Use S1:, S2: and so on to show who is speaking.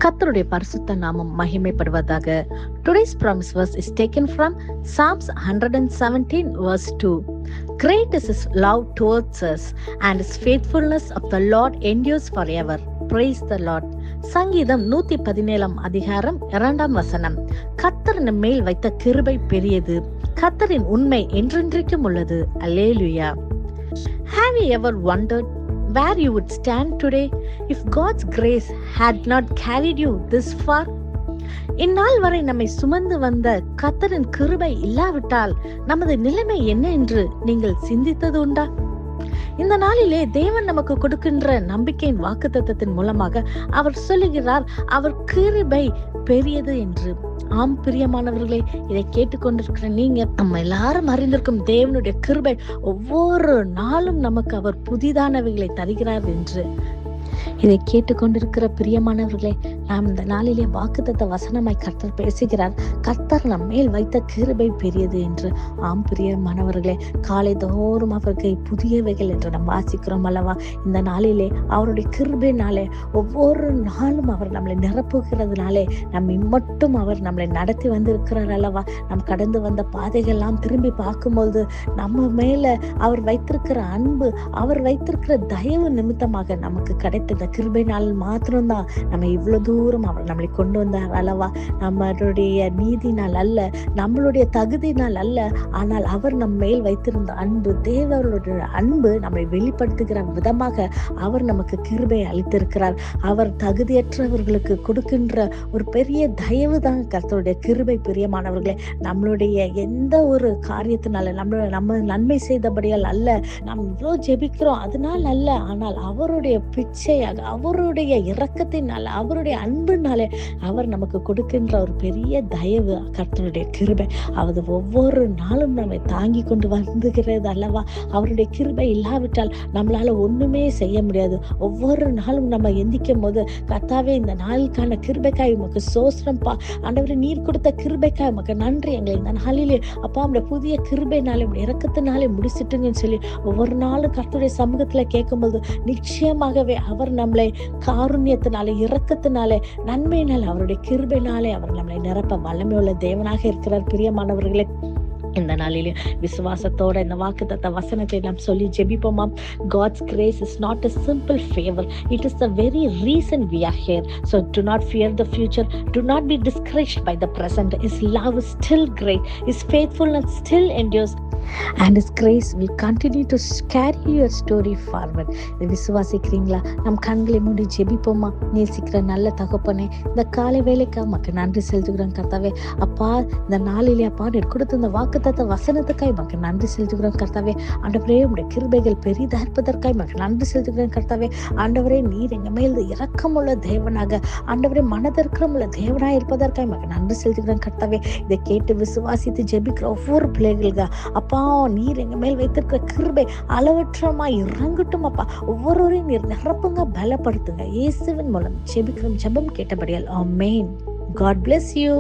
S1: கர்த்தருடைய பரிசுத்த நாமம் மகிமைப்படுவதாக. Today's promise verse is taken from Psalms 117 verse 2. Great is his love towards us, and his faithfulness of the Lord endures forever. Praise the Lord. சங்கீதம் 117 அதிகாரம் 2 வசனம். கர்த்தர் நம் மேல் வைத்த கிருபை பெரியது, கர்த்தரின் உண்மை என்றென்றைக்கும் உள்ளது. அல்லேலூயா. Have you ever wondered where you would stand today if God's grace had not carried you this far? இந்நாள் வரை நம்மை சுமந்து வந்த கர்த்தரின் கிருபை இல்லாவிட்டால் நமது நிலைமை என்ன என்று நீங்கள் சிந்தித்தது உண்டா? இந்த நாளிலே தேவன் நமக்கு கொடுக்கின்ற நம்பிக்கையின் வாக்குத்தத்தத்தின் மூலமாக அவர் சொல்லுகிறார், அவர் கிருபை பெரியது என்று. ஆம் பிரியமானவர்களே, இதை கேட்டுக்கொண்டிருக்கிற நீங்க, நம்ம எல்லாரும் அறிந்திருக்கும் தேவனுடைய கிருபை ஒவ்வொரு நாளும் நமக்கு அவர் புதிதானவைகளை தருகிறார் என்று. இதை கேட்டுக்கொண்டிருக்கிற பிரியமானவர்களே, நாம் இந்த நாளிலே வாக்குத்தத்த வசனமாய் கர்த்தர் பேசுகிறார். கர்த்தர் நம் மேல் வைத்த கிருபை பெரியது என்று. ஆம் பிரியமானவர்களே, காலை தோறும் அவருக்கு புதியவைகள் என்று நாம் வாசிக்கிறோம் அல்லவா? இந்த நாளிலே அவருடைய கிருபையினாலே ஒவ்வொரு நாளும் அவர் நம்மளை நிரப்புகிறதுனாலே மட்டும் அவர் நம்மளை நடத்தி வந்திருக்கிறார் அல்லவா? நாம் கடந்து வந்த பாதைகள்லாம் திரும்பி பார்க்கும்போது நம்ம மேல அவர் வைத்திருக்கிற அன்பு, அவர் வைத்திருக்கிற தயவு நிமித்தமாக நமக்கு கிடைத்த கிருபையினால் மாத்திரம்தான் நம்ம இவ்வளவு தூரம் அவர் நம்மளை கொண்டு வந்தார் அல்லவா? நம்மளுடைய நீதினால் அல்ல, நம்மளுடைய தகுதியினால் அல்ல, ஆனால் அவர் நம்ம மேல் வைத்திருந்த அன்பு, தேவருடைய அன்பு நம்மை வெளிப்படுத்துகிற விதமாக அவர் நமக்கு கிருபை அளித்திருக்கிறார். அவர் தகுதியற்றவர்களுக்கு கொடுக்கின்ற ஒரு பெரிய தயவு தான் கர்த்தருடைய கிருபை. பிரியமானவர்களே, நம்மளுடைய எந்த ஒரு காரியத்தினால நம்ம நன்மை செய்தபடியால் அல்ல, நாம் இவ்வளோ ஜெபிக்கிறோம் அதனால் அல்ல, ஆனால் அவருடைய பிச்சை, அவருடைய இரக்கத்தினால, அவருடைய அன்பினாலே அவர் நமக்கு கொடுக்கின்ற ஒரு பெரிய தயவு கர்த்தருடைய கிருபை. அது ஒவ்வொரு நாளும் நம்மை தாங்கி கொண்டு வந்துகிறது அல்லவா? அவருடைய கிருபை இல்லாவிட்டால் நம்மளால ஒண்ணுமே செய்ய முடியாது. ஒவ்வொரு நாளும் நம்ம எந்திக்கும் போது, கர்த்தாவே இந்த நாளுக்கான கிருபைக்காய் உமக்கு சோஸ்திரம்பா, ஆண்டவரே நீர் கொடுத்த கிருபைக்காய் உமக்கு நன்றி, எங்களை இந்த நாளிலே அப்பா உடைய புதிய கிருபைனாலே இரக்கத்தினாலே முடிச்சிட்டுங்கன்னு சொல்லி ஒவ்வொரு நாளும் கர்த்தருடைய சமூகத்துல கேட்கும்போது நிச்சயமாகவே அவர் நம்மளை காருண்யத்தினாலே, இரக்கத்தினாலே, நன்மையினாலே, அவருடைய கிருபையினாலே அவர் நம்மளை நிரப்ப வல்லமை உள்ள தேவனாக இருக்கிறார். பிரியமானவர்களே, இந்த நாளிலே விசுவாசத்தோட இந்த வாக்குத்தத்த வசனத்தை நாம் சொல்லி ஜெபிப்போமா? God's grace is not a simple favor, it is the very reason we are here. So do not fear the future, do not be discouraged by the present. His love is still great, his faithfulness still endures, and his grace will continue to carry your story forward. இதை விசுவாசிக்கிறீங்களா? நம் கண்களை மூடி ஜெபிப்போமா? நேசிக்கிற நல்ல தகப்பனே, இந்த காலை வேலைக்கு உமக்கு நன்றி செலுத்துகிறோம் கர்த்தாவே. அப்பா, இந்த நாளிலே அப்பா நீர் கொடுத்த இந்த வாக்குத்தத்த வசனத்துக்காய் உமக்கு நன்றி செலுத்துகிறோம் கர்த்தாவே. ஆண்டவரே, உடைய கிருபைகள் பெரிதா இருப்பதற்காய் உமக்கு நன்றி செலுத்துகிறோம் கர்த்தாவே. ஆண்டவரே, நீர் எங்க மேல் இரக்கமுள்ள தேவனாக, ஆண்டவரே மனதிற்கமுள்ள தேவனாக இருப்பதற்காய் உமக்கு நன்றி செலுத்துகிறோம் கர்த்தாவே. இதை கேட்டு விசுவாசித்து ஜெபிக்கிற ஒவ்வொரு பிள்ளைகளுக்கு அப்பா நீர் எங்க மேல் வைத்திருக்கிற கிருபை அளவற்றமா இறங்கட்டும் அப்பா. ஒவ்வொருவரையும் நீர் நிரப்புங்க, பலப்படுத்துங்க. இயேசுவின் மூலம் ஜெபிக்கிறோம், ஜெபம் கேட்டபடியால் ஆமென். God bless you.